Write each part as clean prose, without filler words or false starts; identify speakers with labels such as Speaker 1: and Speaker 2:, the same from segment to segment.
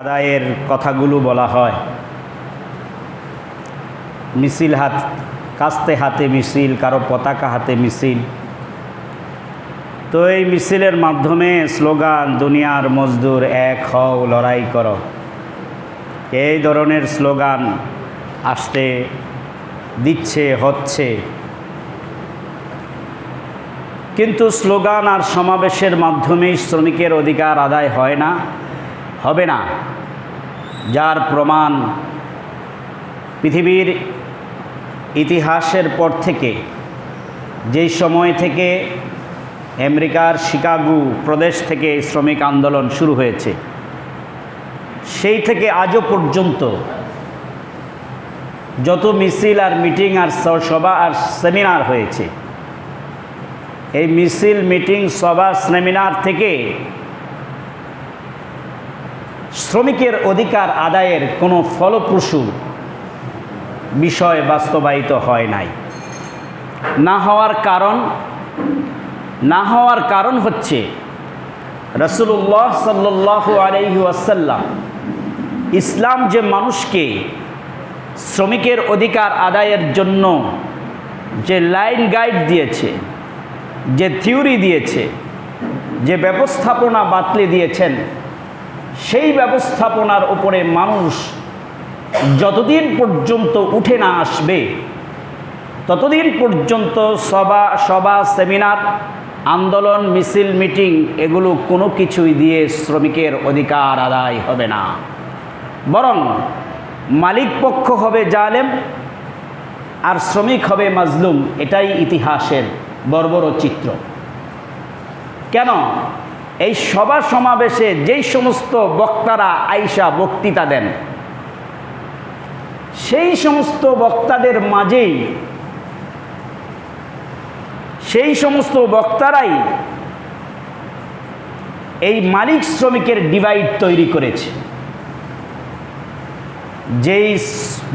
Speaker 1: আদায়ের কথাগুলো বলা হয়, মিছিল কাস্তে হাতে মিছিল, কারো পতাকা হাতে মিছিল। তো এই মিছিলের মাধ্যমে স্লোগান দুনিয়ার মজদুর এক হও লড়াই করো, এই ধরনের স্লোগান আসতে হচ্ছে। কিন্তু স্লোগান আর সমাবেশের মাধ্যমেই শ্রমিকের অধিকার আদায় হয় না, হবে না। যার প্রমাণ পৃথিবীর ইতিহাসের পর থেকে, যেই সময় থেকে আমেরিকার শিকাগো প্রদেশ থেকে শ্রমিক আন্দোলন শুরু হয়েছে, সেই থেকে আজও পর্যন্ত যত মিছিল আর মিটিং আর সভা আর সেমিনার হয়েছে, এই মিছিল মিটিং সভা সেমিনার থেকে শ্রমিকের অধিকার আদায়ের কোনো ফলপ্রসূ বিষয় বাস্তবায়িত হয় নাই। না হওয়ার কারণ হচ্ছে রাসূলুল্লাহ সাল্লাল্লাহু আলাইহি ওয়াসাল্লাম ইসলাম যে মানুষকে শ্রমিকের অধিকার আদায়ের জন্য যে লাইন গাইড দিয়েছে, যে থিওরি দিয়েছে, যে ব্যবস্থাপনা বাতলে দিয়েছেন, সেই ব্যবস্থাপনার উপরে মানুষ যতদিন পর্যন্ত উঠে না আসবে, ততদিন পর্যন্ত সভা সেমিনার, আন্দোলন, মিছিল, মিটিং এগুলো কোনো কিছুই দিয়ে শ্রমিকের অধিকার আদায় হবে না। বরং মালিক পক্ষ হবে জালেম আর শ্রমিক হবে মাজলুম। এটাই ইতিহাসের বর্বর চিত্র। কেন? এই সভা সমাবেশে যেই সমস্ত বক্তারা আইসা বক্তৃতা দেন, সেই সমস্ত বক্তাদের মাঝেই সেই সমস্ত বক্তারাই এই মালিক শ্রমিকের ডিভাইড তৈরি করেছে। যেই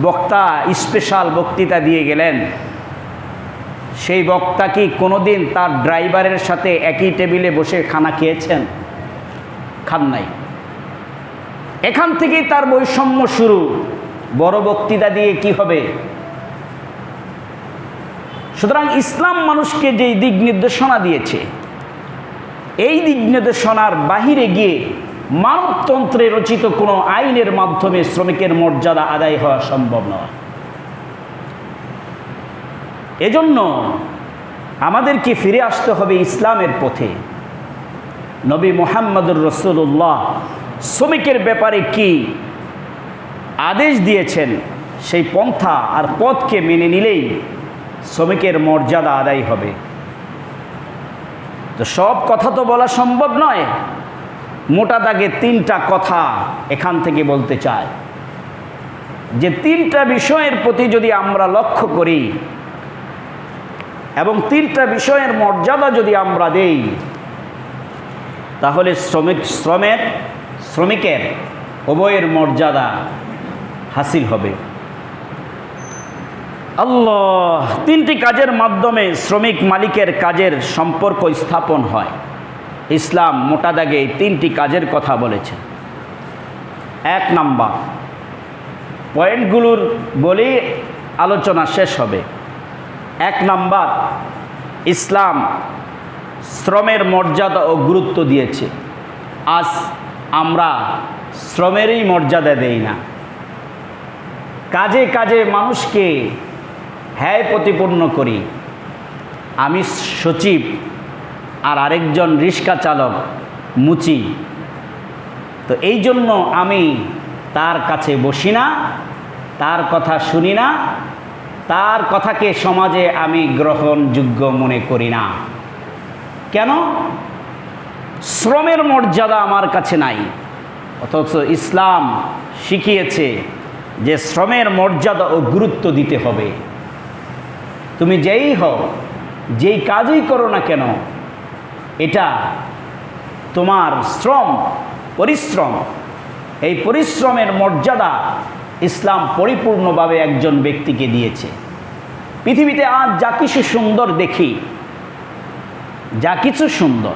Speaker 1: বক্তা স্পেশাল বক্তৃতা দিয়ে গেলেন, সেই বক্তা কি কোনোদিন তার ড্রাইভারের সাথে একই টেবিলে বসে খানা খেয়েছেন? খান নাই। এখান থেকেই তার বৈষম্য শুরু। বড় বক্তৃতা দিয়ে কি হবে? সুতরাং ইসলাম মানুষকে যেই দিক নির্দেশনা দিয়েছে, এই দিক নির্দেশনার বাহিরে গিয়ে মানবতন্ত্রে রচিত কোনো আইনের মাধ্যমে শ্রমিকের মর্যাদা আদায় হওয়া সম্ভব নয়। এজন্য আমাদেরকে ফিরে আসতে হবে ইসলামের পথে। নবী মুহাম্মদুর রাসূলুল্লাহ শ্রমিকের ব্যাপারে কি আদেশ দিয়েছেন, সেই পন্থা আর পথকে মেনে নিলেই শ্রমিকের মর্যাদা আদায় হবে। তো সব কথা তো বলা সম্ভব নয়। মোটা দাগে 3টা কথা এখান থেকে বলতে চাই, যে 3টা বিষয়ের প্রতি যদি আমরা লক্ষ্য করি এবং 3টা বিষয়ের মর্যাদা যদি আমরা দেই, তাহলে শ্রমিকের উভয়ের মর্যাদা হাসিল হবে। আল্লাহ 3টি কাজের মাধ্যমে শ্রমিক মালিকের কাজের সম্পর্ক স্থাপন হয়। ইসলাম মোটা দাগে এই 3টি কাজের কথা বলেছে। 1 নাম্বার, পয়েন্টগুলোর বলি আলোচনা শেষ হবে। 1 নাম্বার, ইসলাম শ্রমের মর্যাদা ও গুরুত্ব দিয়েছে। আজ আমরা শ্রমেরই মর্যাদা দেই না। কাজে কাজে মানুষকে হ্যায় প্রতিপন্ন করি। আমি সচিব আর আরেকজন রিক্সা চালক মুচি, তো এই জন্য আমি তার কাছে বসি না, তার কথা শুনি না, তার কথাকে সমাজে আমি গ্রহণযোগ্য মনে করি না। কেন? শ্রমের মর্যাদা আমার কাছে নাই। অথচ ইসলাম শিখিয়েছে যে শ্রমের মর্যাদা ও গুরুত্ব দিতে হবে। তুমি যেই হও, যেই কাজই করো না কেন, এটা তোমার শ্রম, পরিশ্রম। এই পরিশ্রমের মর্যাদা ইসলাম পরিপূর্ণভাবে একজন ব্যক্তিকে দিয়েছে। পৃথিবীতে আজ যা কিছু সুন্দর দেখি, যা কিছু সুন্দর,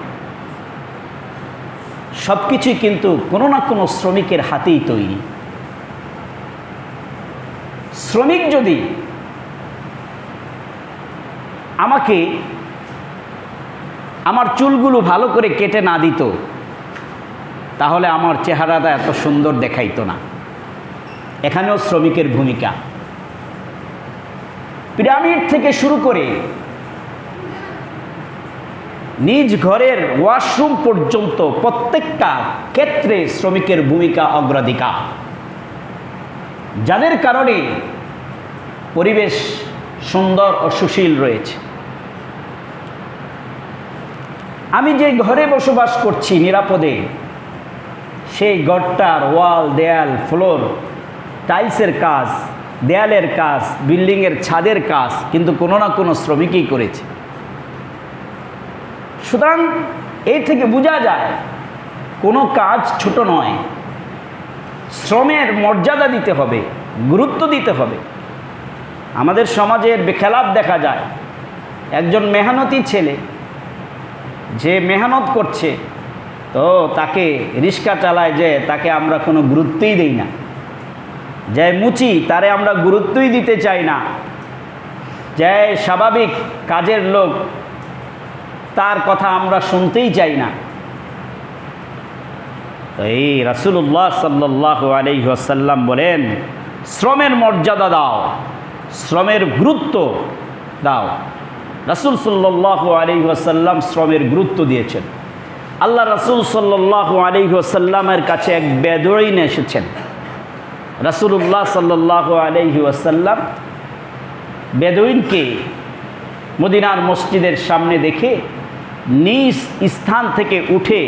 Speaker 1: সব কিছুই কিন্তু কোনো না কোনো শ্রমিকের হাতেই তৈরি। শ্রমিক যদি আমাকে আমার চুলগুলো ভালো করে কেটে না দিত, তাহলে আমার চেহারাটা এত সুন্দর দেখাইতো না। এখানেও শ্রমিকের ভূমিকা। পিরামিড থেকে শুরু করে নিজ ঘরের ওয়াশরুম পর্যন্ত প্রত্যেকটা ক্ষেত্রে শ্রমিকের ভূমিকা অগ্রাধিকার, যাদের কারণে পরিবেশ সুন্দর ও সুশীল রয়েছে। আমি যে ঘরে বসবাস করছি নিরাপদে, সেই ঘরটার ওয়াল, দেয়াল, ফ্লোর, টাইলসের কাজ, দেয়ালের কাজ, বিল্ডিংয়ের ছাদের কাজ কিন্তু কোনো না কোনো শ্রমিকই করেছে। সুতরাং এই থেকে বোঝা যায় কোনো কাজ ছোট নয়। শ্রমের মর্যাদা দিতে হবে, গুরুত্ব দিতে হবে। আমাদের সমাজের বেখেলাপ দেখা যায়, একজন মেহনতি ছেলে যে মেহনত করছে, তো তাকে রিক্সা চালায় যে তাকে আমরা কোনো গুরুত্বই দিই না। যে মুচি তারে আমরা গুরুত্বই দিতে চাই না। যে স্বাভাবিক কাজের লোক তার কথা আমরা শুনতেই চাই না। তো এই রাসূলুল্লাহ সাল্লাল্লাহু আলাইহি ওয়াসাল্লাম বলেন, শ্রমের মর্যাদা দাও, শ্রমের গুরুত্ব দাও। রাসূল সাল্লাল্লাহু আলাইহি ওয়াসাল্লাম শ্রমের গুরুত্ব দিয়েছেন। আল্লাহ রাসূল সাল্লাল্লাহু আলাইহি ওয়াসাল্লামের কাছে এক বেদুইন এসেছেন। রাসূলুল্লাহ সাল্লাল্লাহু আলাইহি ওয়াসাল্লাম বেদুইনকে মদিনার মসজিদের সামনে দেখে নিজ স্থান থেকে উঠে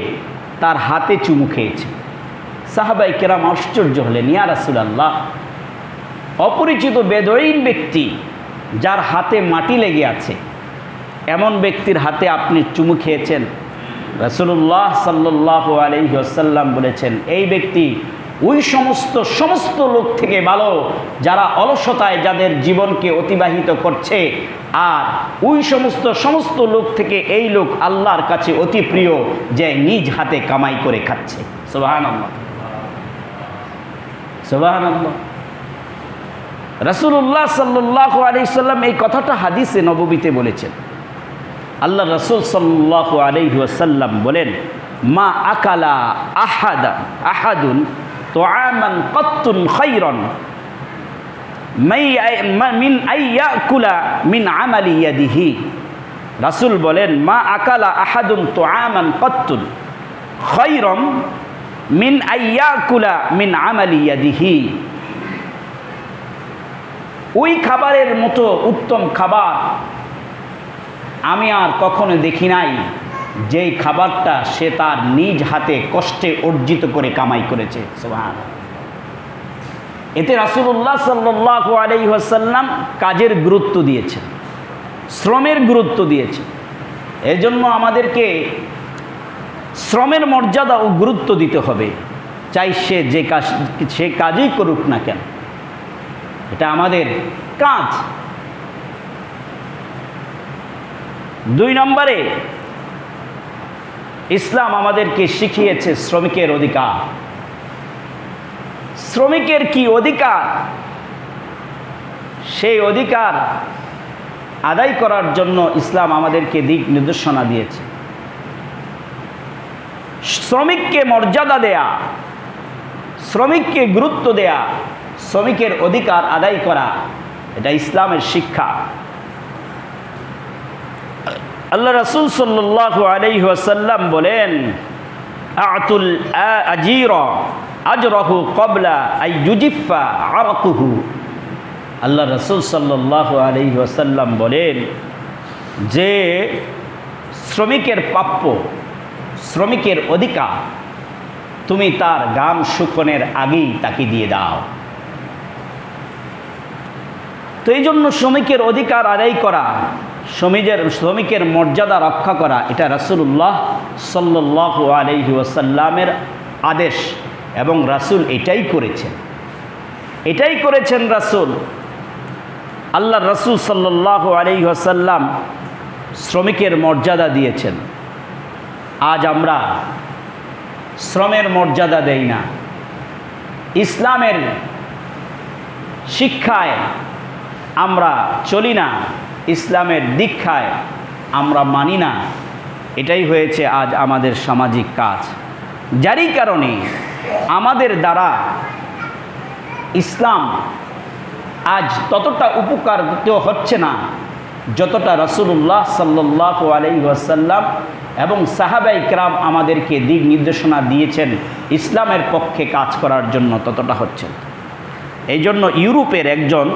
Speaker 1: তার হাতে চুমু খেয়েছে। সাহাবায়ে কেরাম আশ্চর্য হলেন, ইয়া রাসূলুল্লাহ, অপরিচিত বেদুইন ব্যক্তি যার হাতে মাটি লেগে আছে, এমন ব্যক্তির হাতে আপনি চুমু খেয়েছেন? রাসূলুল্লাহ সাল্লাল্লাহু আলাইহি ওয়াসাল্লাম বলেছেন, এই ব্যক্তি ওই সমস্ত লোক থেকে ভালো যারা অলসতায় যাদের জীবনকে অতিবাহিত করছে, আর ওই সমস্ত লোক থেকে এই লোক আল্লাহর কাছে অতি প্রিয় যে নিজ হাতে কামাই করে খাচ্ছে। সুবহানাল্লাহ, সুবহানাল্লাহ। রাসূলুল্লাহ সাল্লাল্লাহু আলাইহি ওয়াসাল্লাম এই কথাটা হাদিসে নববীতে বলেছেন। আল্লাহ রাসূল সাল্লাল্লাহু আলাইহি ওয়াসাল্লাম বলেন, মা আকালা আহাদুন তুআমান কাত্তুন খায়রান মিন আইয়াকুলা মিন আমালি ইয়াদিহি। রাসূল বলেন, মা আকালা আহাদুন তুআমান কাত্তুন খায়রান মিন আইয়াকুলা মিন আমালি ইয়াদিহি। ওই খাবারের মতো উত্তম খাবার আমি আর কখনো দেখি নাই, যেই খাবারটা সে তার নিজ হাতে কষ্টে অর্জিত করে কামাই করেছে। সুবহানাল্লাহ। এতে রাসূলুল্লাহ সাল্লাল্লাহু আলাইহি ওয়াসাল্লাম কাজের গুরুত্ব দিয়েছেন, শ্রমের গুরুত্ব দিয়েছেন। এই জন্য আমাদেরকে শ্রমের মর্যাদা ও গুরুত্ব দিতে হবে, চাই সে কাজই করুক না কেন, এটা আমাদের কাজ। 2 নম্বরে ইসলাম আমাদেরকে শিখিয়েছে শ্রমিকের অধিকার। শ্রমিকের কি অধিকার, সেই অধিকার আদায় করার জন্য ইসলাম আমাদেরকে দিক নির্দেশনা দিয়েছে। শ্রমিককে মর্যাদা দেয়া, শ্রমিককে গুরুত্ব দেয়া, শ্রমিকের অধিকার আদায় করা, এটা ইসলামের শিক্ষা। আল্লাহ রাসূল সাল্লাল্লাহু আলাইহি ওয়াসাল্লাম বলেন, আতুল আজিরা আজরাহু ক্বাবলা আন ইউজিফা আরাকুহু। আল্লাহ রাসূল সাল্লাল্লাহু আলাইহি ওয়াসাল্লাম বলেন যে শ্রমিকের প্রাপ্য, শ্রমিকের অধিকার তুমি তার ঘাম শুকনের আগেই তাকে দিয়ে দাও। তো এই জন্য শ্রমিকের অধিকার আদায় করা, শ্রমিকের মর্যাদা রক্ষা করা, এটা রাসূলুল্লাহ সাল্লাল্লাহু আলাইহি ওয়াসাল্লামের আদেশ, এবং রাসূল এটাই করেছেন রাসূল। আল্লাহ রাসূল সাল্লাল্লাহু আলাইহি ওয়াসাল্লাম শ্রমিকের মর্যাদা দিয়েছেন। আজ আমরা শ্রমের মর্যাদা দেই না, ইসলামের শিক্ষায় আমরা চলি না, ইসলামের দীক্ষায় আমরা মানি না, এটাই হয়েছে আজ আমাদের সামাজিক কাজ। যারই কারণে আমাদের দ্বারা ইসলাম আজ ততটা উপকারিত হচ্ছে না যতটা রাসূলুল্লাহ সাল্লাল্লাহু আলাইহি ওয়াসাল্লাম এবং সাহাবায়ে কেরাম আমাদেরকে দিক নির্দেশনা দিয়েছেন ইসলামের পক্ষে কাজ করার জন্য, ততটা হচ্ছে। এই জন্য ইউরোপের একজন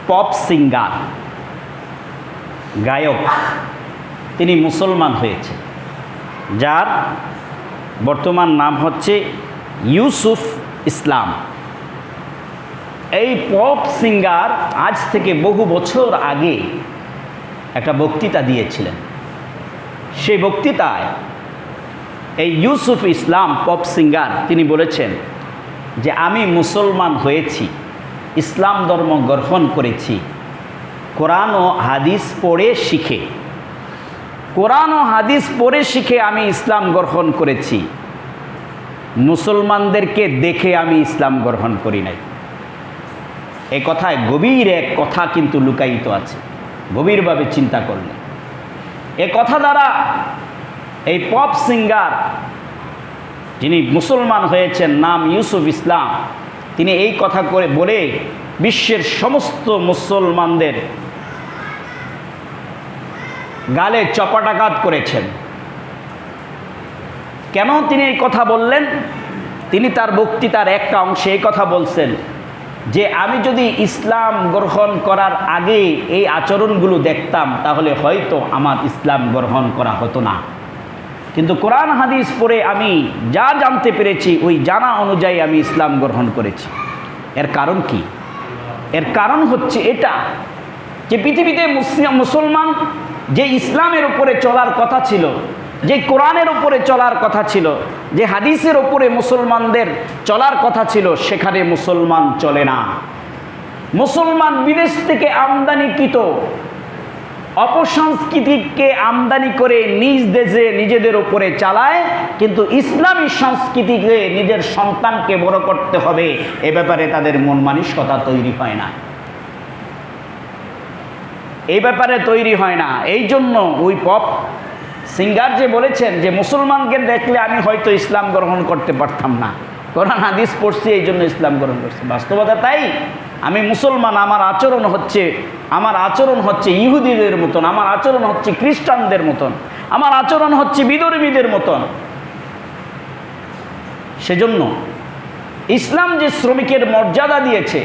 Speaker 1: পপ সিঙ্গার, গায়ক, তিনি মুসলমান হয়েছে, যার বর্তমান নাম হচ্ছে ইউসুফ ইসলাম। এই পপ সিঙ্গার আজ থেকে বহু বছর আগে একটা বক্তৃতা দিয়েছিলেন। সেই বক্তৃতায় এই ইউসুফ ইসলাম পপ সিঙ্গার তিনি বলেছেন যে আমি মুসলমান হয়েছি, ইসলাম ধর্ম গ্রহণ করেছি কোরআন ও হাদিস পড়ে শিখে। কোরআন ও হাদিস পড়ে শিখে আমি ইসলাম গ্রহণ করেছি, মুসলমানদেরকে দেখে আমি ইসলাম গ্রহণ করি নাই। এই কথায় গভীর এক কথা কিন্তু লুকায়িত আছে, গভীরভাবে চিন্তা করলে। এ কথা দ্বারা এই পপ সিঙ্গার যিনি মুসলমান হয়েছেন, নাম ইউসুফ ইসলাম, তিনি এই কথা করে বলে বিশ্বের সমস্ত মুসলমানদের গালে চপাটাঘাত করেছেন। কেন তিনি এই কথা বললেন? তিনি তার বক্তৃতার একটা অংশে এই কথা বলছেন যে আমি যদি ইসলাম গ্রহণ করার আগে এই আচরণগুলো দেখতাম তাহলে হয়তো আমার ইসলাম গ্রহণ করা হতো না, কিন্তু কোরআন হাদিস পড়ে আমি যা জানতে পেরেছি ওই জানা অনুযায়ী আমি ইসলাম গ্রহণ করেছি। এর কারণ কি? এর কারণ হচ্ছে এটা যে পৃথিবীতে মুসলমান যে ইসলামের উপরে চলার কথা ছিল, যে কোরআনের উপরে চলার কথা ছিল, যে হাদিসের উপরে মুসলমানদের চলার কথা ছিল, সেখানে মুসলমান চলে না। মুসলমান বিদেশ থেকে আমদানিকৃত অপসংস্কৃতিকে আমদানি করে নিজ দেশে নিজেদের উপরে চালায়, কিন্তু ইসলামী সংস্কৃতিকে নিজের সন্তানকে বড় করতে হবে এ ব্যাপারে তাদের মন মানসিকতা তৈরি হয় না, এই ব্যাপারে তৈরি হয় না। এই জন্য ওই পপ সিঙ্গার যে বলেছেন যে মুসলমানকে দেখলে আমি হয়তো ইসলাম গ্রহণ করতে পারতাম না, কোরআন হাদিস পড়ছি এই জন্য ইসলাম গ্রহণ করছি। বাস্তবতা তাই, আমি মুসলমান, আমার আচরণ হচ্ছে ইহুদিদের মতন, আমার আচরণ হচ্ছে খ্রিস্টানদের মতন, আমার আচরণ হচ্ছে বিধর্মীদের মতন। সেজন্য ইসলাম যে শ্রমিকের মর্যাদা দিয়েছে,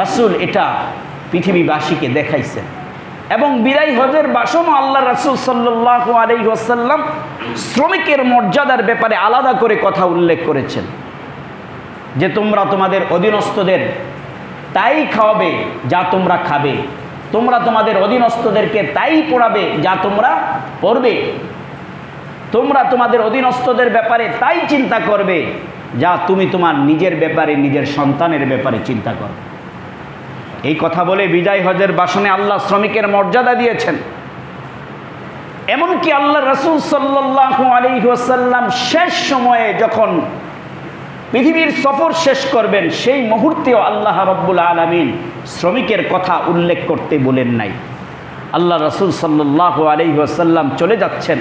Speaker 1: রাসূল এটা পৃথিবীবাসীকে দেখাইছেন। এবং বিদায় হজের ভাষণও আল্লাহ রাসূল সাল্লাল্লাহু আলাইহি ওয়াসাল্লাম শ্রমিকের মর্যাদার ব্যাপারে আলাদা করে কথা উল্লেখ করেছেন যে তোমরা তোমাদের অধীনস্থদের তাই খাওয়াবে যা তোমরা খাবে, তোমরা তোমাদের অধীনস্থদেরকে তাই পড়াবে যা তোমরা পড়বে, তোমরা তোমাদের অধীনস্থদের ব্যাপারে তাই চিন্তা করবে যা তুমি তোমার নিজের ব্যাপারে, নিজের সন্তানের ব্যাপারে চিন্তা করবে। এই কথা বলে বিদায় হজের ভাষণে আল্লাহ শ্রমিকের মর্যাদা দিয়েছেন। এমনকি আল্লাহ রাসূল সাল্লাল্লাহু আলাইহি ওয়াসাল্লাম শেষ সময়ে যখন পৃথিবীর সফর শেষ করবেন, সেই মুহূর্তেও আল্লাহ রাব্বুল আলামিন শ্রমিকের কথা উল্লেখ করতে বলেন নাই। আল্লাহ রাসূল সাল্লাল্লাহু আলাইহি ওয়াসাল্লাম চলে যাচ্ছেন,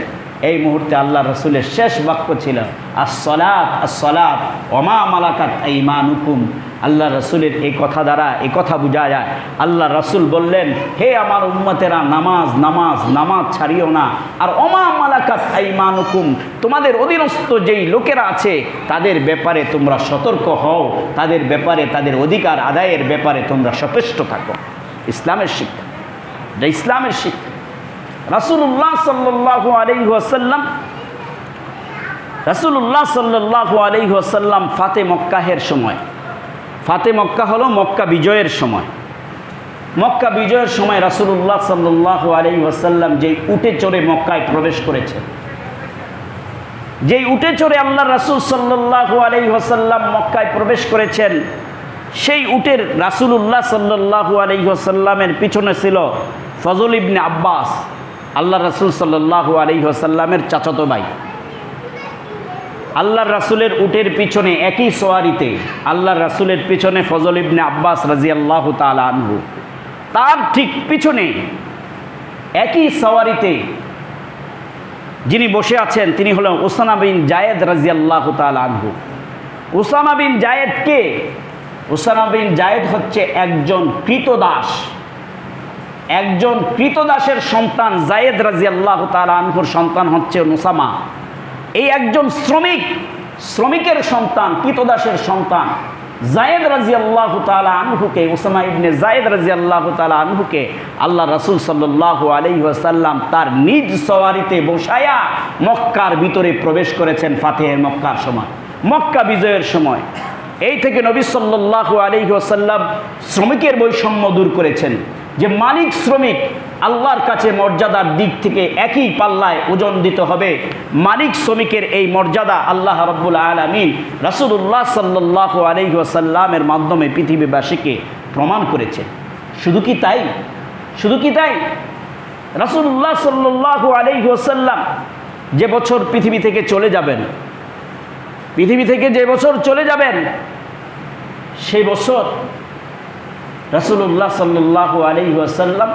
Speaker 1: এই মুহূর্তে আল্লাহ রাসূলের শেষ বাক্য ছিল আস-সালাত আস-সালাত ওয়া মা মালাকাত আইমানুকুম। আল্লাহ রাসূলের এই কথা দ্বারা এই কথা বোঝা যায়, আল্লাহ রাসূল বললেন, হে আমার উম্মতেরা, নামাজ নামাজ নামাজ ছাড়িও না, আর ওমা মালাকাত আইমানুকুম, তোমাদের অধীনস্থ যেই লোকেরা আছে তাদের ব্যাপারে তোমরা সতর্ক হও, তাদের ব্যাপারে, তাদের অধিকার আদায়ের ব্যাপারে তোমরা সচেষ্ট থাকো। ইসলামের শিক্ষা, এটা ইসলামের শিক্ষা। রাসূলুল্লাহ সাল্লাল্লাহু আলাইহি ওয়াসাল্লাম ফাতে মক্কাহের সময়, ফাতে মক্কা হলো মক্কা বিজয়ের সময়, মক্কা বিজয়ের সময় রাসূলুল্লাহ সাল্লাল্লাহু আলাইহি ওয়াসাল্লাম যেই উটে চড়ে মক্কায় প্রবেশ করেছেন, যেই উটে চড়ে আল্লাহ রাসূল সাল্লাল্লাহু আলাইহি ওয়াসাল্লাম মক্কায় প্রবেশ করেছেন, সেই উটের রাসূলুল্লাহ সাল্লাল্লাহু আলাইহি ওয়াসাল্লামের পিছনে ছিল ফজল ইবনে আব্বাস, আল্লাহ রাসূল সাল্লাল্লাহু আলাইহি ওয়াসাল্লামের চাচাতো ভাই। আল্লাহর রাসূলের উটের পিছনে একই সোয়ারিতে আল্লাহর রাসূলের পিছনে ফজল ইবনে আব্বাস রাদিয়াল্লাহু তাআলা আনহু, তার ঠিক পিছনে একই সওয়ারিতে যিনি বসে আছেন তিনি হলেন উসামা বিন জায়েদ রাদিয়াল্লাহু তাআলা আনহু। উসামা বিন জায়েদ কে? উসামা বিন জায়েদ হচ্ছে একজন কৃতদাস, একজন কৃতদাসের সন্তান। জায়েদ রাদিয়াল্লাহু তাআলা আনহুর সন্তান হচ্ছে উসামা। এই একজন শ্রমিকের সন্তান, কৃতদাসের সন্তান জায়েদ রাদিয়াল্লাহু তাআলা আনহুকে, উসামা ইবনে জায়েদ রাদিয়াল্লাহু তাআলা আনহুকে আল্লাহ রাসূল সাল্লাল্লাহু আলাইহি ওয়াসাল্লাম তার নিজ সওয়ারিতে বসায়া মক্কার ভিতরে প্রবেশ করেছেন ফাতেহের মক্কার সময়, মক্কা বিজয়ের সময়। এই থেকে নবী সাল্লাল্লাহু আলাইহি ওয়াসাল্লাম শ্রমিকের বৈষম্য দূর করেছেন, যে মালিক শ্রমিক আল্লাহর কাছে মর্যাদার দিক থেকে একই পাল্লায় ওজন দিতে হবে। মালিক শ্রমিকের এই মর্যাদা আল্লাহ রাব্বুল আলামিন রাসূলুল্লাহ সাল্লাল্লাহু আলাইহি ওয়াসাল্লামের মাধ্যমে পৃথিবীবাসীকে প্রমাণ করেছেন। শুধু কি তাই? শুধু কি তাই? রাসূলুল্লাহ সাল্লাল্লাহু আলাইহি ওয়াসাল্লাম যে বছর পৃথিবী থেকে চলে যাবেন, পৃথিবী থেকে যে বছর চলে যাবেন, সেই বছর রাসূলুল্লাহ সাল্লাল্লাহু আলাইহি ওয়াসাল্লাম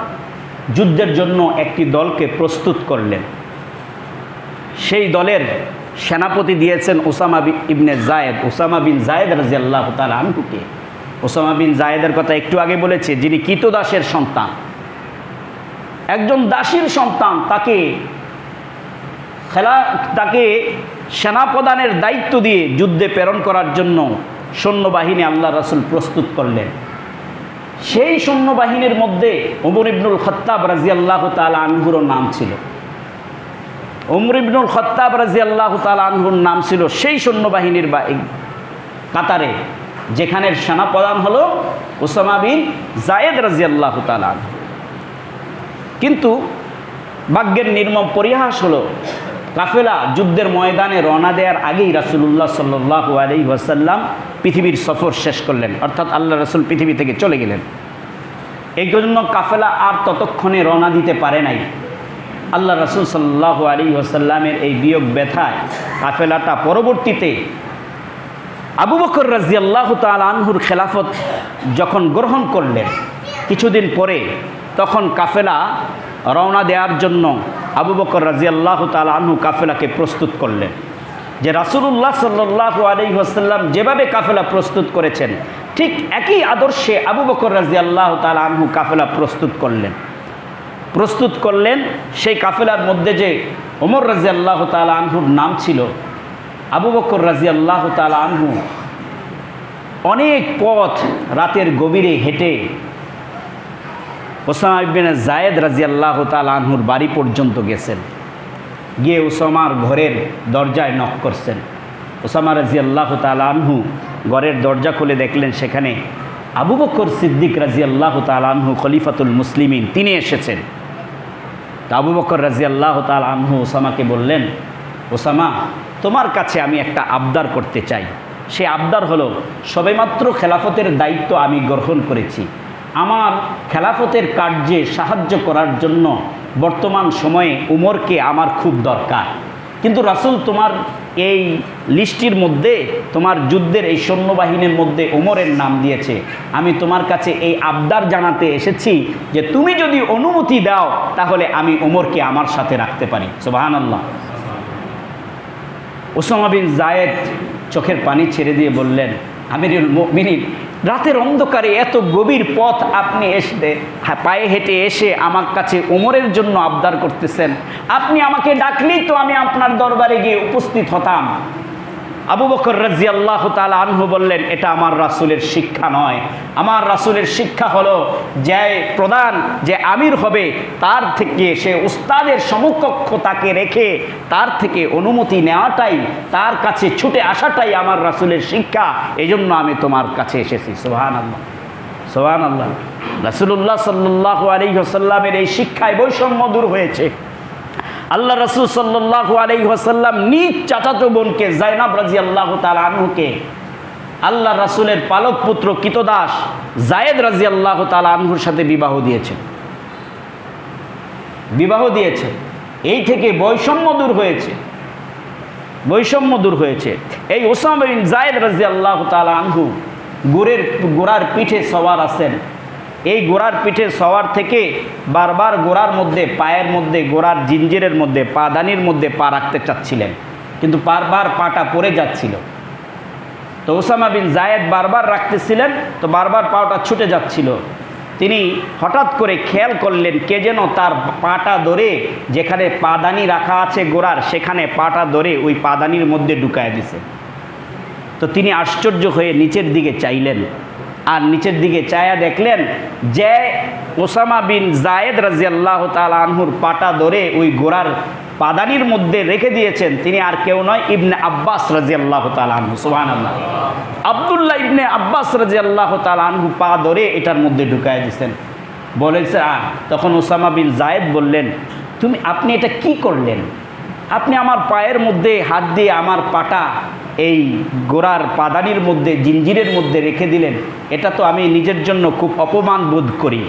Speaker 1: যুদ্ধের জন্য একটি দলকে প্রস্তুত করলেন। সেই দলের সেনাপতি দিয়েছেন উসামা ইবনে জায়েদ, উসামা বিন জায়েদ রাদিয়াল্লাহু তাআলা আনহুকে। উসামা বিন জায়েদের কথা একটু আগে বলেছে, যিনি কৃতদাসের সন্তান, একজন দাসীর সন্তান। তাকে সেনাপ্রধানের দায়িত্ব দিয়ে যুদ্ধে প্রেরণ করার জন্য সৈন্যবাহিনী আল্লাহ রাসূল প্রস্তুত করলেন। সেই সৈন্যবাহিনীর মধ্যে ওমর ইবনুল খাত্তাব রাদিয়াল্লাহু তাআলা আনহুর নাম ছিল। ওমর ইবনুল খাত্তাব রাদিয়াল্লাহু তাআলা আনহুর নাম ছিল সেই সৈন্যবাহিনীর কাতারে, যেখানের সেনাপ্রধান হলো উসামা বিন জায়েদ রাদিয়াল্লাহু তাআলা আনহু। কিন্তু ভাগ্যের নির্মম পরিহাস হলো, কাফেলা যুদ্ধের ময়দানে রওনা দেওয়ার আগেই রাসূলুল্লাহ সাল্লাল্লাহু আলাইহি ওয়াসাল্লাম পৃথিবীর সফর শেষ করলেন, অর্থাৎ আল্লাহ রাসূল পৃথিবী থেকে চলে গেলেন। এই জন্য কাফেলা আর ততক্ষণে রওনা দিতে পারে নাই। আল্লাহ রাসূল সাল্লাল্লাহু আলাইহি ওয়াসাল্লামের এই বিয়োগ ব্যথায় কাফেলাটা পরবর্তীতে আবু বকর রাদিয়াল্লাহু তাআলা আনহুর খেলাফত যখন গ্রহণ করলেন, কিছুদিন পরে তখন কাফেলা রওনা দেওয়ার জন্য আবু বকর রাদিয়াল্লাহু তাআলা আনহু কাফেলাকে প্রস্তুত করলেন। যে রাসূলুল্লাহ সাল্লাল্লাহু আলাইহি ওয়াসাল্লাম যেভাবে কাফেলা প্রস্তুত করেছেন, ঠিক একই আদর্শে আবু বকর রাদিয়াল্লাহু তাআলা আনহু কাফেলা প্রস্তুত করলেন। সেই কাফেলার মধ্যে যে ওমর রাদিয়াল্লাহু তাআলা আনহুর নাম ছিল, আবু বকর রাদিয়াল্লাহু তাআলা আনহু অনেক পথ রাতের গভীরে হেঁটে উসামা ইবনে জায়েদ রাদিয়াল্লাহু তাআলা আনহুর বাড়ি পর্যন্ত গেছেন। গিয়ে উসামার ঘরের দরজায় নক করছেন। উসামা রাদিয়াল্লাহু তাআলা আনহু ঘরের দরজা খুলে দেখলেন সেখানে আবু বকর সিদ্দিক রাদিয়াল্লাহু তাআলা আনহু খলিফাতুল মুসলিমিন, তিনি এসেছেন। তা আবু বকর রাদিয়াল্লাহু তাআলা আনহু উসামাকে বললেন, উসামা, তোমার কাছে আমি একটা আবদার করতে চাই। সে আবদার হলো, সবেমাত্র খেলাফতের দায়িত্ব আমি গ্রহণ করেছি। আমার খেলাফতের কার্যে সাহায্য করার জন্য বর্তমান সময়ে উমরকে আমার খুব দরকার। কিন্তু রাসূল তোমার এই লিস্টির মধ্যে, তোমার যুদ্ধের এই সৈন্যবাহিনীর মধ্যে উমরের নাম দিয়েছে। আমি তোমার কাছে এই আবদার জানাতে এসেছি যে তুমি যদি অনুমতি দাও তাহলে আমি উমরকে আমার সাথে রাখতে পারি। সুবহানাল্লাহ। উসামা বিন জায়েদ চোখের পানি ছেড়ে দিয়ে বললেন, আমিরুল মুমিনিন, রাতের অন্ধকারে এত গভীর পথ আপনি পায়ে হেঁটে এসে আমার কাছে উমরের জন্য আবদার করতেছেন। আপনি আমাকে ডাকলেই তো আমি আপনার দরবারে গিয়ে উপস্থিত হতাম। আবু বকর রাদিয়াল্লাহু তাআলা আনহু বললেন, এটা আমার রাসূলের শিক্ষা নয়। আমার রাসূলের শিক্ষা হলো যে প্রধান, যে আমির হবে, তার থেকে সে উস্তাদের সমকক্ষ তাকে রেখে তার থেকে অনুমতি নেওয়াটাই, তার কাছে ছুটে আসাটাই আমার রাসূলের শিক্ষা। এই জন্য আমি তোমার কাছে এসেছি। সুবহানাল্লাহ, সুবহানাল্লাহ। রাসূলুল্লাহ সাল্লাল্লাহু আলাইহি ওয়াসাল্লামের এই শিক্ষায় বৈষম্য দূর হয়েছে। আল্লাহ রাসূল সাল্লাল্লাহু আলাইহি ওয়াসাল্লাম নিজ চাচাতো বোনকে যায়নাব রাদিয়াল্লাহু তাআলা আনহুকে আল্লাহ রাসূলের পালক পুত্র কৃতদাস জায়েদ রাদিয়াল্লাহু তাআলা আনহুর সাথে বিবাহ দিয়েছেন। এই থেকে বৈষম্য দূর হয়েছে। বৈষম্য দূর হয়েছে। এই ওসামা বিন যায়েদ রাদিয়াল্লাহু তাআলা আনহু ঘোড়ার পিঠে সওয়ার আছেন। এই ঘোড়ার পিঠে সওয়ার থেকে বারবার ঘোড়ার মধ্যে, পায়ের মধ্যে, ঘোড়ার জিঞ্জিরের মধ্যে, পাদানির মধ্যে পা রাখতে চাচ্ছিলেন, কিন্তু বারবার পাটা পড়ে যাচ্ছিল। তো ওসামা বিন যায়েদ বারবার রাখতেছিলেন, তো বারবার পাটা ছুটে যাচ্ছিল। তিনি হঠাৎ করে খেয়াল করলেন কে যেন তার পাটা ধরে, যেখানে পাদানি রাখা আছে ঘোড়ার, সেখানে পাটা ধরে ওই পাদানির মধ্যে ঢুকায় দিছে। তো তিনি আশ্চর্য হয়ে নিচের দিকে চাইলেন, আর নিচের দিকে চায়া দেখলেন যে ওসামা বিন যায়েদ রাদিয়াল্লাহু তাআলা আনহুর পাটা ধরে ওই ঘোড়ার পাদানির মধ্যে রেখে দিয়েছেন তিনি আর কেউ নয়, ইবনে আব্বাস রাদিয়াল্লাহু তাআলা আনহু। সুবহানাল্লাহ। আব্দুল্লাহ ইবনে আব্বাস রাদিয়াল্লাহু তাআলা আনহু পা ধরে এটার মধ্যে ঢুকায় দিয়েছেন। বলেছে তখন ওসামা বিন যায়েদ বললেন, আপনি এটা কি করলেন? আপনি আমার পায়ের মধ্যে হাত দিয়ে আমার পাটা এই ঘোড়ার পাদানির মধ্যে, জিঞ্জিরের মধ্যে রেখে দিলেন। এটা তো আমি নিজের জন্য খুব অপমান বোধ করি।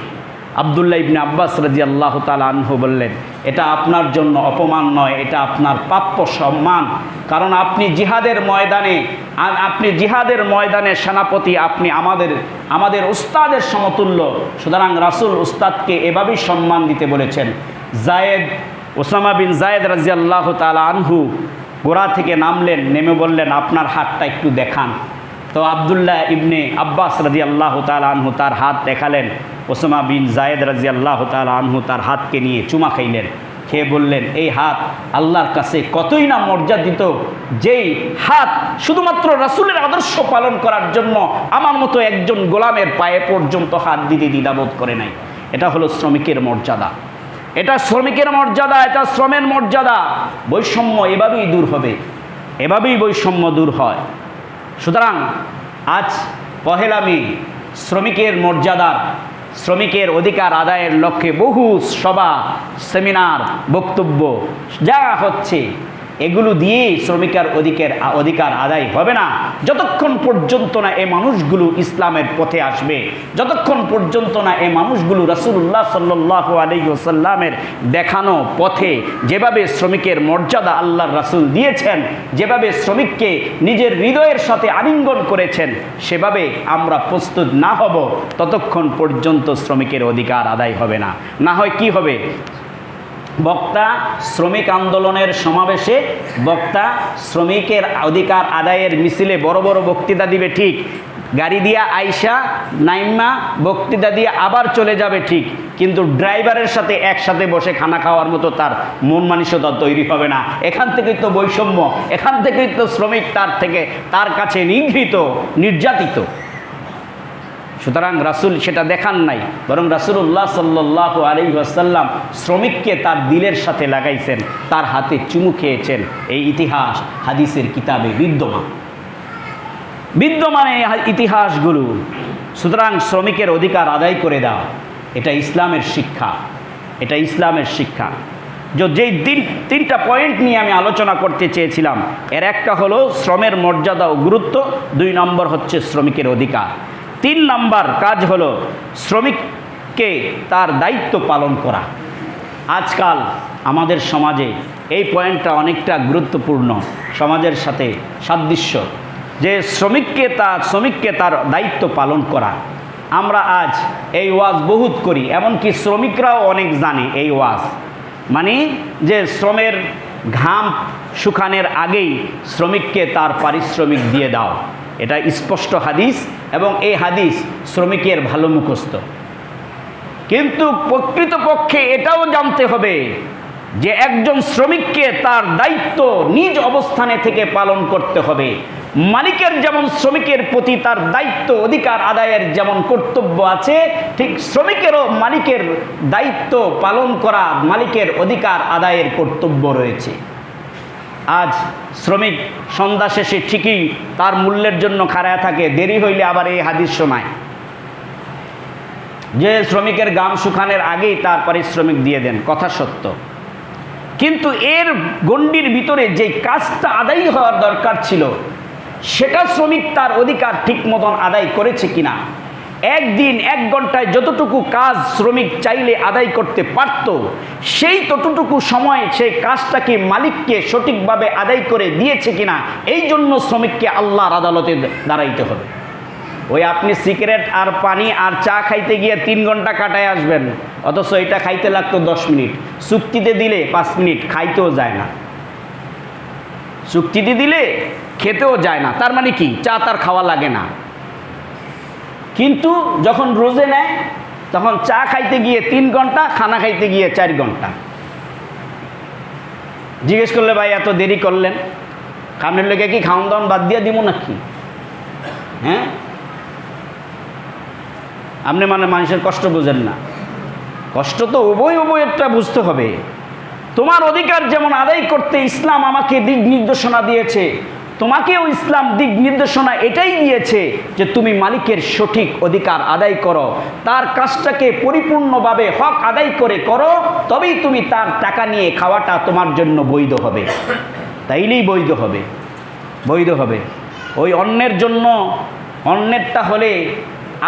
Speaker 1: আব্দুল্লাহ ইবনে আব্বাস রাদিয়াল্লাহু তাআলা আনহু বললেন, এটা আপনার জন্য অপমান নয়, এটা আপনার প্রাপ্য সম্মান। কারণ আপনি জিহাদের ময়দানে সেনাপতি, আপনি আমাদের উস্তাদের সমতুল্য। সুতরাং রাসূল উস্তাদকে এভাবেই সম্মান দিতে বলেছেন। ওসামা বিন যায়েদ রাদিয়াল্লাহু তাআলা আনহু ঘোড়া থেকে নামলেন, নেমে বললেন, আপনার হাতটা একটু দেখান। তো আব্দুল্লাহ ইবনে আব্বাস রাদিয়াল্লাহু তাআলা আনহু তার হাত দেখালেন। ওসামা বিন যায়েদ রাদিয়াল্লাহু তাআলা আনহু তার হাতকে নিয়ে চুমা খাইলেন, খেয়ে বললেন, এই হাত আল্লাহর কাছে কতই না মর্যাদিত, যেই হাত শুধুমাত্র রাসূলের আদর্শ পালন করার জন্য আমার মতো একজন গোলামের পায়ে পর্যন্ত হাত দিতে দ্বিধাবোধ করে নাই। এটা হলো শ্রমিকের মর্যাদা, এটা শ্রমিকের মর্যাদা, এটা শ্রমের মর্যাদা। বৈষম্য এভাবেই দূর হবে, এভাবেই বৈষম্য দূর হয়। সুতরাং আজ পহেলা মে শ্রমিকের মর্যাদার, শ্রমিকের অধিকার আদায়ের লক্ষ্যে বহু সভা, সেমিনার, বক্তব্য যা হচ্ছে, এগুলো দিয়েই শ্রমিকের অধিকার আদায় হবে না যতক্ষণ পর্যন্ত না এই মানুষগুলো ইসলামের পথে আসবে, যতক্ষণ পর্যন্ত না এই মানুষগুলো রাসূলুল্লাহ সাল্লাল্লাহু আলাইহি ওয়াসাল্লামের দেখানো পথে যেভাবে শ্রমিকের মর্যাদা আল্লাহর রাসূল দিয়েছেন, যেভাবে শ্রমিককে নিজের হৃদয়ের সাথে আলিঙ্গন করেছেন, সেভাবে আমরা প্রস্তুত না হব, ততক্ষণ পর্যন্ত শ্রমিকের অধিকার আদায় হবে না। না হয় কি হবে? বক্তা শ্রমিক আন্দোলনের সমাবেশে বক্তা শ্রমিকের অধিকার আদায়ের মিছিলে বড় বড় বক্তৃতা দিবে, ঠিক, গাড়ি দিয়া আইসা নাইমা বক্তৃতা দিয়ে আবার চলে যাবে, ঠিক, কিন্তু ড্রাইভারের সাথে একসাথে বসে খানা খাওয়ার মতো তার মন মানসিকতা তৈরি হবে না। এখান থেকেই তো বৈষম্য, এখান থেকেই তো শ্রমিক তার কাছে নিগৃহীত, নির্যাতিত। সুতরাং রাসূল সেটা দেখান নাই, বরং রাসূলুল্লাহ সাল্লাল্লাহু আলাইহি ওয়াসাল্লাম শ্রমিককে তার দিলের সাথে লাগাইছেন, তার হাতে চুমু খেয়েছেন। এই ইতিহাস হাদিসের কিতাবে বিদ্যমান এই ইতিহাসগুলো। সুতরাং শ্রমিকের অধিকার আদায় করে দাও, এটা ইসলামের শিক্ষা, এটা ইসলামের শিক্ষা। যেই তিনটা পয়েন্ট নিয়ে আমি আলোচনা করতে চেয়েছিলাম, এর একটা হলো শ্রমের মর্যাদা ও গুরুত্ব, 2 নম্বর হচ্ছে শ্রমিকের অধিকার, 3 নম্বর কাজ হলো শ্রমিককে তার দায়িত্ব পালন করা। আজকাল আমাদের সমাজে এই পয়েন্টটা অনেকটা গুরুত্বপূর্ণ, সমাজের সাথে সাদৃশ্য, যে শ্রমিককে তার দায়িত্ব পালন করা। আমরা আজ এই ওয়াজ বহুত করি, এমনকি শ্রমিকরাও অনেক জানে এই ওয়াজ, মানে যে শ্রমের ঘাম শুকানোর আগেই শ্রমিককে তার পারিশ্রমিক দিয়ে দাও। এটা স্পষ্ট হাদিস, এবং এই হাদিস শ্রমিকের ভালো মুখস্থ। কিন্তু প্রকৃতপক্ষে এটাও জানতে হবে যে একজন শ্রমিককে তার দায়িত্ব নিজ অবস্থানে থেকে পালন করতে হবে। মালিকের যেমন শ্রমিকের প্রতি তার দায়িত্ব অধিকার আদায়ের যেমন কর্তব্য আছে, ঠিক শ্রমিকেরও মালিকের দায়িত্ব পালন করা, মালিকের অধিকার আদায়ের কর্তব্য রয়েছে। আজ শ্রমিক সন্ধ্যা শেষে ঠিকই তার মূল্যের জন্য খাড়ায় থাকে, দেরি হইলে আবার এই হাদিস শোনায় যে শ্রমিকের ঘাম শুকানোর আগেই তার পারিশ্রমিক দিয়ে দেন, কথা সত্য। কিন্তু এর গণ্ডির ভিতরে যে কাজটা আদায় হওয়ার দরকার ছিল, সেটা শ্রমিক তার অধিকার ঠিক মতন আদায় করেছে কিনা, একদিন 1 ঘন্টায় যতটুকু কাজ শ্রমিক চাইলে আদায় করতে পারত, সেই ততটুকু সময় সেই কাজটাকে মালিককে সঠিকভাবে আদায় করে দিয়েছে কিনা, এই জন্য শ্রমিককে আল্লাহর আদালতে দাঁড়াইতে হবে। ওই আপনি সিগারেট আর পানি আর চা খাইতে গিয়ে 3 ঘন্টা কাটায় আসবেন, অথচ এটা খাইতে লাগতো 10 মিনিট, চুক্তিতে দিলে 5 মিনিট, খাইতেও যায় না। চুক্তিতে দিলে খেতেও যায় না, তার মানে কি চা তার খাওয়া লাগে না। কিন্তু যখন রোজে নেয় তখন চা খাইতে গিয়ে 3 ঘন্টা, খানা খাইতে গিয়ে 4 ঘন্টা। জিজ্ঞেস করলে ভাই এত দেরি করলেন, খামের লোকে কি খাওয়ান দাওয়ান বাদ দিয়ে দিব নাকি? হ্যাঁ, আপনি মানে মানুষের কষ্ট বোঝেন না। কষ্ট তো উভয়টা বুঝতে হবে। তোমার অধিকার যেমন আদায় করতে ইসলাম আমাকে দিক নির্দেশনা দিয়েছে, তোমাকেও ইসলাম দিক নির্দেশনা এটাই দিয়েছে যে তুমি মালিকের সঠিক অধিকার আদায় করো, তার কাজটাকে পরিপূর্ণভাবে হক আদায় করে করো, তবেই তুমি তার টাকা নিয়ে খাওয়াটা তোমার জন্য বৈধ হবে। তাইলেই বৈধ হবে, বৈধ হবে। ওই অন্যের জন্য, অন্যেরটা হলে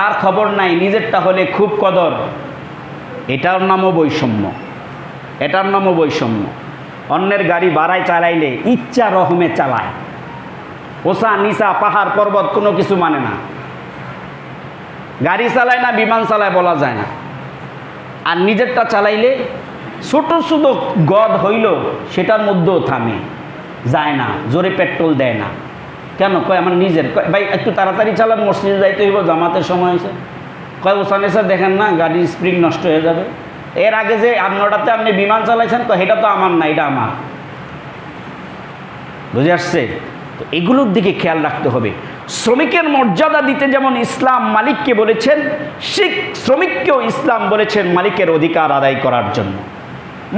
Speaker 1: আর খবর নাই, নিজেরটা হলে খুব কদর, এটার নামও বৈষম্য, এটার নামও বৈষম্য। অন্যের গাড়ি বাড়ায় চালাইলে ইচ্ছা রহমে চালায়, ওসা নিচা পাহাড় পর্বত কোনো কিছু মানে না, গাড়ি চালায় না বিমান চালায় বলা যায় না। আর নিজেরটা চালাইলে ছোট ছোট গদ হইল সেটার মধ্যেও থামে যায় না, জোরে পেট্রোল দেয় না। কেন? কয় আমার নিজের। ভাই একটু তাড়াতাড়ি চালান, মসজিদে যাইতে হইব, জামাতের সময় হয়েছে। কয় ওসা নিচা দেখেন না গাড়ির স্প্রিং নষ্ট হয়ে যাবে। এর আগে যে 8টাতে আপনি বিমান চালাইছেন, তো এটা তো আমার না, এটা আমার। বুঝে আসছে? তো এগুলোর দিকে খেয়াল রাখতে হবে। শ্রমিকের মর্যাদা দিতে যেমন ইসলাম মালিককে বলেছেন, শ্রমিককেও ইসলাম বলেছেন মালিকের অধিকার আদায় করার জন্য।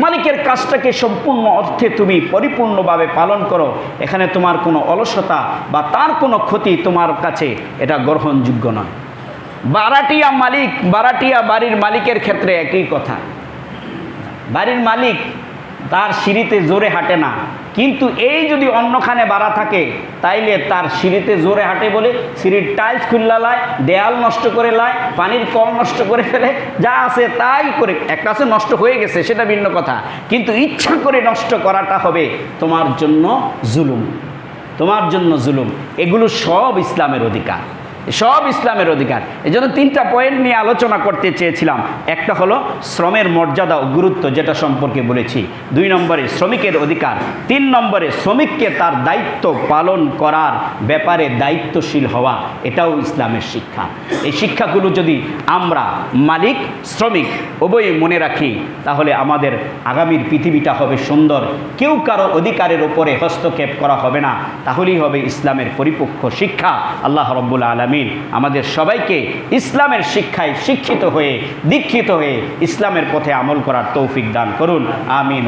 Speaker 1: মালিকের কাজটাকে সম্পূর্ণ অর্থে তুমি পরিপূর্ণভাবে পালন করো, এখানে তোমার কোনো অলসতা বা তার কোনো ক্ষতি তোমার কাছে এটা গ্রহণযোগ্য নয়। বারাটিয়া মালিক, বারাটিয়া বাড়ির মালিকের ক্ষেত্রে একই কথা। বাড়ির মালিক তার সিঁড়িতে জোরে হাঁটে না, কিন্তু এই যদি অন্যখানে বাড়া থাকে তাইলে তার সিঁড়িতে জোরে হাঁটে বলে সিঁড়ির টাইলস খুললা লায়, দেয়াল নষ্ট করে লায়, পানির কল নষ্ট করে ফেলে, যা আছে তাই করে। একটা আছে নষ্ট হয়ে গেছে সেটা ভিন্ন কথা, কিন্তু ইচ্ছা করে নষ্ট করাটা হবে তোমার জন্য জুলুম, তোমার জন্য জুলুম। এগুলো সব ইসলামের অধিকার, সব ইসলামের অধিকার। এই জন্য 3টা পয়েন্ট নিয়ে আলোচনা করতে চেয়েছিলাম। একটা হলো শ্রমের মর্যাদা ও গুরুত্ব, যেটা সম্পর্কে বলেছি। 2 নম্বরে শ্রমিকের অধিকার। 3 নম্বরে শ্রমিককে তার দায়িত্ব পালন করার ব্যাপারে দায়িত্বশীল হওয়া, এটাও ইসলামের শিক্ষা। এই শিক্ষাগুলো যদি আমরা মালিক শ্রমিক উভয়ে মনে রাখি, তাহলে আমাদের আগামীর পৃথিবীটা হবে সুন্দর। কেউ কারো অধিকারের উপরে হস্তক্ষেপ করা হবে না, তাহলেই হবে ইসলামের পরিপক্ক শিক্ষা। আল্লাহ রাব্বুল আলামিন আমাদের সবাইকে ইসলামের শিক্ষায় শিক্ষিত হয়ে, দীক্ষিত হয়ে ইসলামের পথে আমল করার তৌফিক দান করুন। আমিন।